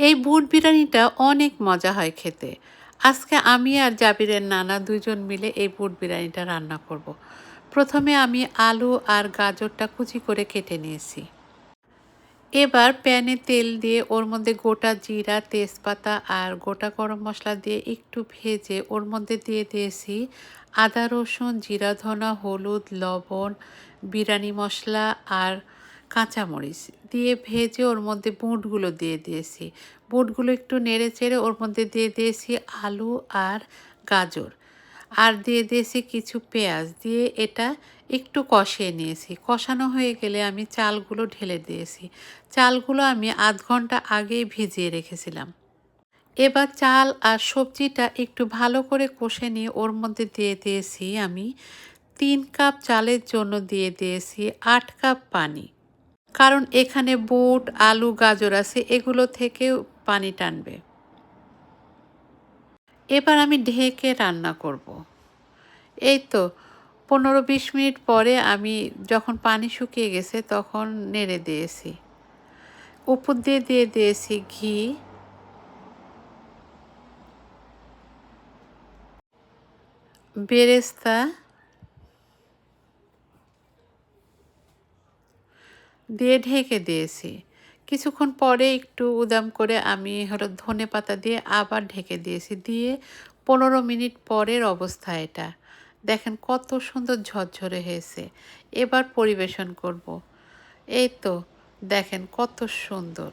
এই বুট বিরিয়ানিটা অনেক মজা হয় খেতে। আজকে আমি আর জাবিরের নানা দুজন মিলে এই বুট বিরিয়ানিটা রান্না করব। প্রথমে আমি আলু আর গাজরটা কুচি করে কেটে নিয়েছি। এবার প্যানে তেল দিয়ে ওর মধ্যে গোটা জিরা, তেজপাতা আর গোটা গরম মশলা দিয়ে একটু ভেজে ওর মধ্যে দিয়ে দিয়েছি আদা, রসুন, জিরা, ধনা, হলুদ, লবণ, বিরিয়ানি মশলা আর কাঁচামরিচ দিয়ে ভেজে ওর মধ্যে বুটগুলো দিয়ে দিয়েছি। বুটগুলো একটু নেড়ে চেড়ে ওর মধ্যে দিয়ে দিয়েছি আলু আর গাজর, আর দিয়ে দিয়েছি কিছু পেঁয়াজ দিয়ে এটা একটু কষিয়ে নিয়েছি। কষানো হয়ে গেলে আমি চালগুলো ঢেলে দিয়েছি। চালগুলো আমি আধ ঘন্টা আগেই ভিজিয়ে রেখেছিলাম। এবার চাল আর সবজিটা একটু ভালো করে কষে নিয়ে ওর মধ্যে দিয়ে দিয়েছি আমি 3 কাপ চালের জন্য দিয়ে দিয়েছি 8 কাপ পানি। কারণ এখানে বুট, আলু, গাজর আছে, এগুলো থেকেও পানি টানবে। এবার আমি ঢেকে রান্না করব। এই তো 15-20 মিনিট পরে আমি যখন পানি শুকিয়ে গেছে তখন নেড়ে দিয়েছি। উপর দিয়ে দিয়ে দিয়েছি ঘি, বেরেস্তা দিয়ে ঢেকে দিয়েছি। কিছুক্ষণ পরে একটু উদাম করে আমি ধনেপাতা দিয়ে আবার ঢেকে দিয়েছি। দিয়ে 15 মিনিট পরের অবস্থা এটা। দেখেন কত সুন্দর ঝরঝরে হয়েছে। এবার পরিবেশন করব। এই তো দেখেন কত সুন্দর।